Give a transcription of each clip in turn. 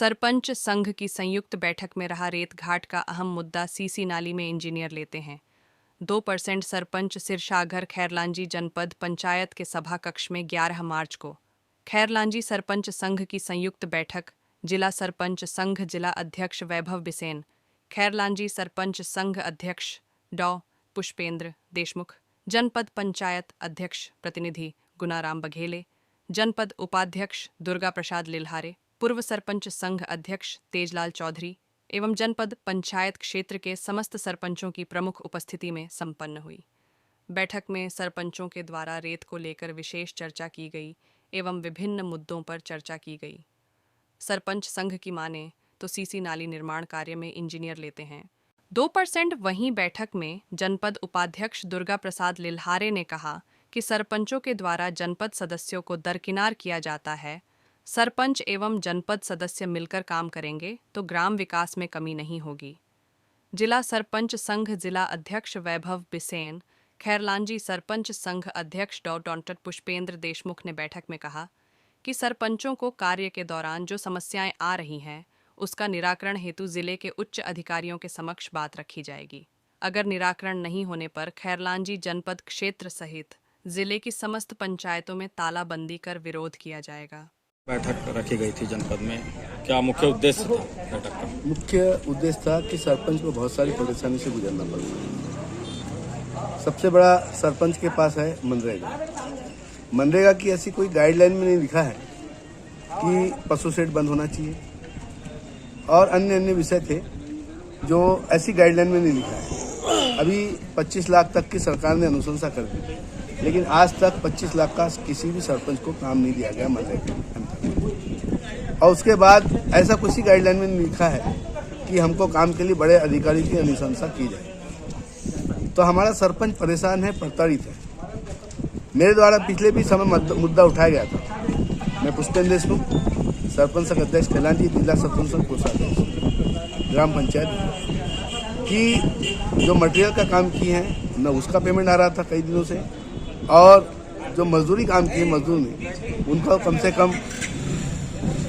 सरपंच संघ की संयुक्त बैठक में रहा रेत घाट का अहम मुद्दा सीसी नाली में इंजीनियर लेते हैं। 2% सरपंच सिरशाघर खैरलांजी जनपद पंचायत के सभा कक्ष में 11 मार्च को खैरलांजी सरपंच संघ की संयुक्त बैठक, जिला सरपंच संघ जिला अध्यक्ष वैभव बिसेन, खैरलांजी सरपंच संघ अध्यक्ष डॉ पुष्पेंद्र देशमुख, जनपद पंचायत अध्यक्ष प्रतिनिधि गुनाराम बघेले, जनपद उपाध्यक्ष दुर्गा प्रसाद लिल्हारे, पूर्व सरपंच संघ अध्यक्ष तेजलाल चौधरी एवं जनपद पंचायत क्षेत्र के समस्त सरपंचों की प्रमुख उपस्थिति में संपन्न हुई। बैठक में सरपंचों के द्वारा रेत को लेकर विशेष चर्चा की गई एवं विभिन्न मुद्दों पर चर्चा की गई। सरपंच संघ की माने तो सीसी नाली निर्माण कार्य में इंजीनियर लेते हैं। 2% वहीं बैठक में जनपद उपाध्यक्ष दुर्गा प्रसाद लिल्हारे ने कहा कि सरपंचों के द्वारा जनपद सदस्यों को दरकिनार किया जाता है। सरपंच एवं जनपद सदस्य मिलकर काम करेंगे तो ग्राम विकास में कमी नहीं होगी। जिला सरपंच संघ जिला अध्यक्ष वैभव बिसेन, खैरलांजी सरपंच संघ अध्यक्ष डॉक्टर पुष्पेंद्र देशमुख ने बैठक में कहा कि सरपंचों को कार्य के दौरान जो समस्याएं आ रही हैं उसका निराकरण हेतु जिले के उच्च अधिकारियों के समक्ष बात रखी जाएगी। अगर निराकरण नहीं होने पर खैरलांजी जनपद क्षेत्र सहित जिले की समस्त पंचायतों में तालाबंदी कर विरोध किया जाएगा। बैठक रखी गई थी जनपद में, क्या मुख्य उद्देश्य था बैठक का? मुख्य उद्देश्य था कि सरपंच को बहुत सारी परेशानी से गुजरना पड़ता है। सबसे बड़ा सरपंच के पास है मनरेगा। मनरेगा की ऐसी कोई गाइडलाइन में नहीं लिखा है कि पशु शेड बंद होना चाहिए और अन्य अन्य विषय थे जो ऐसी गाइडलाइन में नहीं लिखा है। अभी 25 लाख तक की सरकार ने अनुशंसा कर दी, लेकिन आज तक 25 लाख का किसी भी सरपंच को काम नहीं दिया गया मनरेगा। और उसके बाद ऐसा कुछ ही गाइडलाइन में लिखा है कि हमको काम के लिए बड़े अधिकारी की अनुशंसा की जाए। तो हमारा सरपंच परेशान है, प्रताड़ित है। मेरे द्वारा पिछले भी समय मुद्दा उठाया गया था। मैं पुष्पेंद्र देशमुख, सरपंच संघ अध्यक्ष खैरलांजी, जिला सरपंच संघ कोषाध्यक्ष ग्राम पंचायत की जो मटेरियल का काम किए हैं न उसका पेमेंट आ रहा था कई दिनों से, और जो मजदूरी काम किए मजदूर ने उनका कम से कम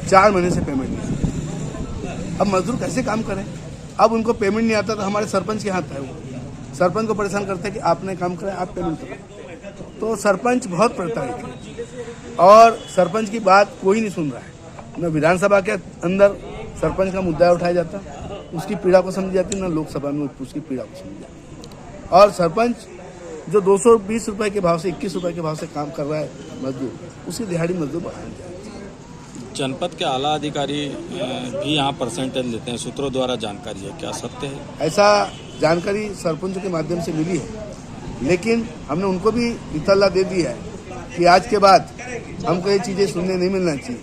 4 महीने से पेमेंट नहीं। अब मजदूर कैसे काम करें? अब उनको पेमेंट नहीं आता तो हमारे सरपंच के हाथ है। वो सरपंच को परेशान करते हैं कि आपने काम करा, आप पेमेंट करो। तो सरपंच बहुत प्रताड़ित है और सरपंच की बात कोई नहीं सुन रहा है। न विधानसभा के अंदर सरपंच का मुद्दा उठाया जाता, उसकी पीड़ा को समझी जाती, न लोकसभा में उसकी पीड़ा को समझी जाती। और सरपंच जो 220 रुपए के भाव से 21 रुपए के भाव से काम कर रहा है मजदूर, उसकी दिहाड़ी मजदूर बढ़ानी चाहिए। जनपद के आला अधिकारी भी यहाँ परसेंटेज लेते हैं, सूत्रों द्वारा जानकारी है, क्या सत्य है? ऐसा जानकारी सरपंचों के माध्यम से मिली है, लेकिन हमने उनको भी इत्तला दे दी है कि आज के बाद हमको ये चीजें सुनने नहीं मिलना चाहिए,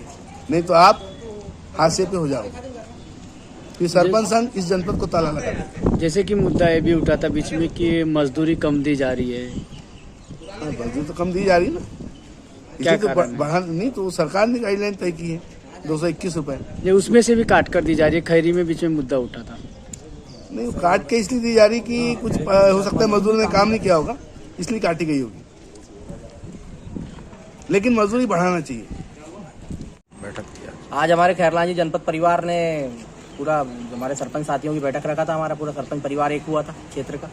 नहीं तो आप हादसे पे हो जाओगे। कि सरपंच संघ इस जनपद को ताला लगा दे। जैसे कि मुद्दा ये भी उठा था बीच में कि मजदूरी कम दी जा रही है। मजदूरी तो कम दी जा रही है ना, इसी तो बढ़ा नहीं, तो सरकार ने गाइडलाइन तय की है 221 रुपए। ये उसमें से भी काट कर दी जा रही है। खैरी में बीच में मुद्दा उठा था। नहीं, वो काट के इसलिए दी जा रही कि कुछ हो सकता है मजदूर ने काम नहीं किया होगा, इसलिए काटी गई होगी, लेकिन मजदूरी बढ़ाना चाहिए। बैठक किया आज हमारे खैरलांजी जनपद परिवार ने पूरा हमारे सरपंच साथियों की बैठक रखा था। हमारा पूरा सरपंच परिवार एक हुआ था क्षेत्र का,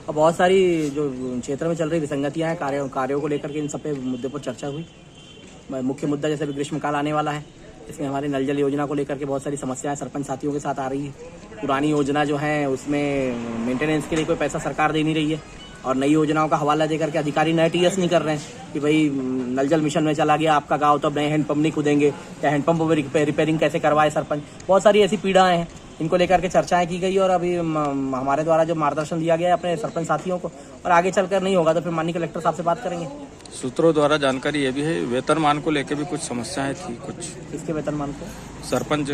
और बहुत सारी जो क्षेत्र में चल रही विसंगतियां हैं कार्यों को लेकर के इन सब पे मुद्दे पर चर्चा हुई। मुख्य मुद्दा जैसे ग्रीष्मकाल आने वाला है, इसमें हमारी नल जल योजना को लेकर के बहुत सारी समस्याएं सरपंच साथियों के साथ आ रही है। पुरानी योजना जो है उसमें मेंटेनेंस के लिए कोई पैसा सरकार दे नहीं रही है, और नई योजनाओं का हवाला देकर के अधिकारी नए टीएस नहीं कर रहे हैं कि भाई नल जल मिशन में चला गया आपका गाँव तो अब नए हैंडपंप नहीं खुदेंगे, या हैंडपंप में रिपेयरिंग कैसे करवाए सरपंच। बहुत सारी ऐसी पीड़ाएं हैं, इनको लेकर के चर्चाएं की गई, और अभी हमारे द्वारा जो मार्गदर्शन दिया गया है अपने सरपंच साथियों को, और आगे चलकर नहीं होगा तो फिर माननीय कलेक्टर साहब से बात करेंगे। सूत्रों द्वारा जानकारी ये भी है, वेतनमान को लेकर भी कुछ समस्याएं थी। कुछ किसके वेतनमान को? सरपंच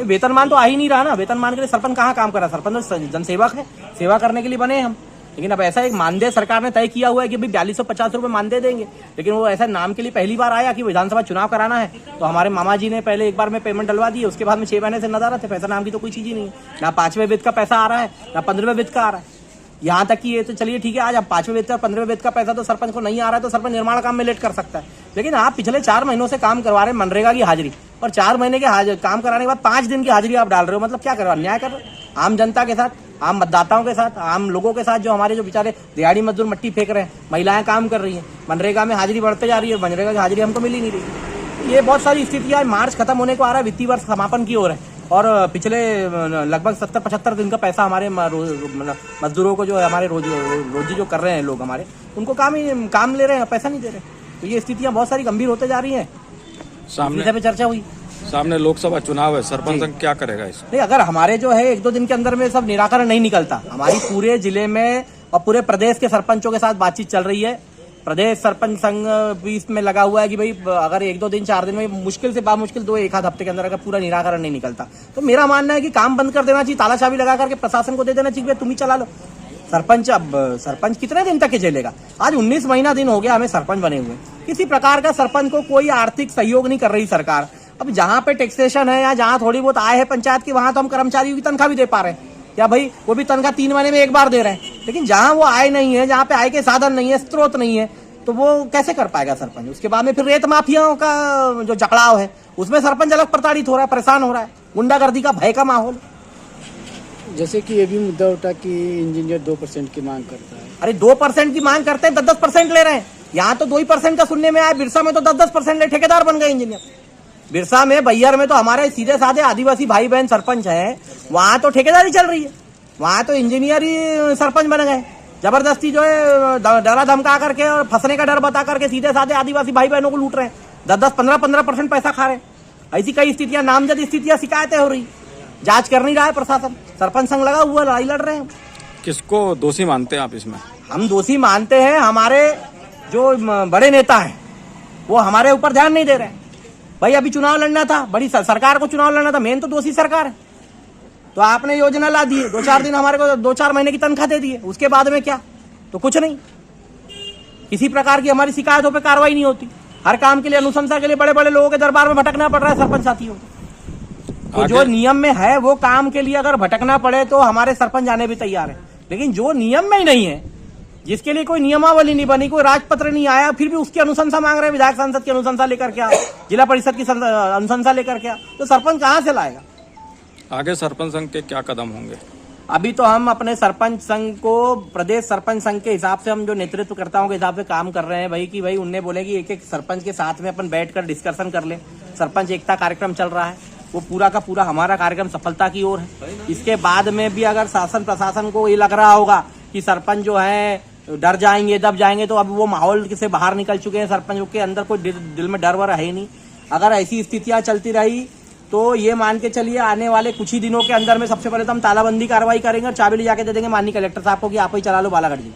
वेतनमान तो आ ही नहीं रहा ना। वेतनमान के लिए सरपंच कहाँ काम कर रहा है? सरपंच तो जनसेवक है, सेवा करने के लिए बने हम। लेकिन अब ऐसा एक मानदेय सरकार ने तय किया हुआ है कि भाई 4250 रुपये मानदेय देंगे, लेकिन वो ऐसा नाम के लिए पहली बार आया कि विधानसभा चुनाव कराना है, तो हमारे मामा जी ने पहले एक बार में पेमेंट डलवा दी, उसके बाद में 6 महीने से नदारत है। पैसा नाम की तो कोई चीज ही नहीं है, ना 5वें वित्त का पैसा आ रहा है, ना 15वें वित्त का आ रहा है। यहाँ तक कि ये तो चलिए ठीक है, आज अब 5वें वित्त और 15वें वित्त का पैसा तो सरपंच को नहीं आ रहा है, तो सरपंच निर्माण काम में लेट कर सकता है। लेकिन आप पिछले 4 महीनों से काम करवा रहे हैं मनरेगा की हाजिरी, और 4 महीने के काम कराने के बाद 5 दिन की हाजिरी आप डाल रहे हो, मतलब क्या कर रहे हो, अन्याय कर रहे हो आम जनता के साथ, आम मतदाताओं के साथ, आम लोगों के साथ, जो हमारे जो बेचारे दिहाड़ी मजदूर मट्टी फेंक रहे हैं, महिलाएं काम कर रही हैं, मनरेगा में हाजिरी बढ़ते जा रही है, मनरेगा की हाजिरी हमको मिल ही नहीं रही। ये बहुत सारी स्थितियां, मार्च खत्म होने को आ रहा है, वित्तीय वर्ष समापन की ओर है, और पिछले लगभग 70-75 दिन का पैसा हमारे मजदूरों को, जो हमारे रोजी जो कर रहे हैं लोग हमारे, उनको काम ले रहे हैं, पैसा नहीं दे रहे। तो ये स्थितियां बहुत सारी गंभीर होते जा रही हैं। सामने पे चर्चा हुई, सामने लोकसभा चुनाव है, सरपंच संघ क्या करेगा इस? नहीं, अगर हमारे जो है 1-2 दिन के अंदर में सब निराकरण नहीं निकलता, हमारी पूरे जिले में और पूरे प्रदेश के सरपंचों के साथ बातचीत चल रही है। प्रदेश सरपंच संघ भी इसमें लगा हुआ है कि भाई अगर 1-2 दिन 4 दिन में, मुश्किल से बामुश्किल 2-1 हफ्ते के अंदर अगर पूरा निराकरण नहीं निकलता, तो मेरा मानना है कि काम बंद कर देना चाहिए, ताला चाबी लगा करके प्रशासन को दे देना चाहिए, तुम ही चला लो सरपंच। अब सरपंच कितने दिन तक के झेलेगा? आज 19 महीना दिन हो गया हमें सरपंच बने हुए, किसी प्रकार का सरपंच को कोई आर्थिक सहयोग नहीं कर रही सरकार। अब जहां पे टैक्सेशन है या जहां थोड़ी बहुत आय है पंचायत की, वहां तो हम कर्मचारियों की तनख्वाह भी दे पा रहे हैं, या भाई वो भी तनख्वाह 3 महीने में एक बार दे रहे हैं। लेकिन जहां वो आय नहीं है, जहां पे आय के साधन नहीं है, स्रोत नहीं है, तो वो कैसे कर पाएगा सरपंच? उसके बाद में फिर रेत माफियाओं का जो जकड़ाव है, उसमें सरपंच अलग प्रताड़ित हो रहा है, परेशान हो रहा है, गुंडागर्दी का भय का माहौल। जैसे कि ये भी मुद्दा उठा कि इंजीनियर 2% की मांग करता है। अरे 2% की मांग करते हैं, 10-10% ले रहे हैं। यहाँ तो 2% का सुनने में आया, बिरसा में तो 10-10% ले ठेकेदार बन गए इंजीनियर। बिरसा में, बैयर में तो हमारे सीधे साधे आदिवासी भाई बहन सरपंच हैं, वहां तो ठेकेदारी चल रही है, वहां तो इंजीनियर ही सरपंच बन गए। जबरदस्ती जो है डरा धमका करके और फंसने का डर बता करके सीधे साधे आदिवासी भाई बहनों को लूट रहे हैं, 10-10, 15-15% पैसा खा रहे हैं। ऐसी कई स्थितियां, नामजद स्थितियां, शिकायतें हो रही, जांच कर नहीं रहा है प्रशासन, सरपंच संघ लगा हुआ, लड़ाई लड़ रहे हैं। किसको दोषी मानते हैं आप इसमें? हम दोषी मानते हैं हमारे जो बड़े नेता हैं, वो हमारे ऊपर ध्यान नहीं दे रहे हैं। भाई अभी चुनाव लड़ना था, बड़ी सरकार को चुनाव लड़ना था, मेन तो दोषी सरकार है। तो आपने योजना ला दी, 2-4 दिन हमारे को 2-4 महीने की तनख्वाह दे दी है, उसके बाद में क्या? तो कुछ नहीं, किसी प्रकार की हमारी शिकायतों पर कार्रवाई नहीं होती। हर काम के लिए, अनुशंसा के लिए बड़े बड़े लोगों के दरबार में भटकना पड़ रहा है सरपंच साथियों को। तो जो नियम में है वो काम के लिए अगर भटकना पड़े तो हमारे सरपंच जाने भी तैयार है, लेकिन जो नियम में ही नहीं है, जिसके लिए कोई नियमावली नहीं बनी, कोई राजपत्र नहीं आया, फिर भी उसकी अनुशंसा मांग रहे हैं, विधायक सांसद की अनुशंसा लेकर के, जिला परिषद की अनुशंसा लेकर के, तो सरपंच कहां से लाएगा? आगे सरपंच संघ के क्या कदम होंगे? अभी तो हम अपने सरपंच संघ को, प्रदेश सरपंच संघ के हिसाब से, हम जो नेतृत्वकर्ताओं के हिसाब से काम कर रहे हैं भाई, कि भाई उनने बोले कि एक सरपंच के साथ में अपन बैठकर डिस्कशन कर ले। सरपंच एकता कार्यक्रम चल रहा है, वो पूरा का पूरा हमारा कार्यक्रम सफलता की ओर है। इसके बाद में भी अगर शासन प्रशासन को ये लग रहा होगा कि सरपंच जो है डर जाएंगे, दब जाएंगे, तो अब वो माहौल से बाहर निकल चुके हैं, सरपंचों के अंदर कोई दिल में डर वर है ही नहीं। अगर ऐसी स्थितियां चलती रही तो ये मान के चलिए आने वाले कुछ ही दिनों के अंदर में सबसे पहले तो हम तालाबंदी कार्रवाई करेंगे और चाबी ले जाके दे देंगे माननीय कलेक्टर साहब को कि आप ही चला लो बालाघाट जी।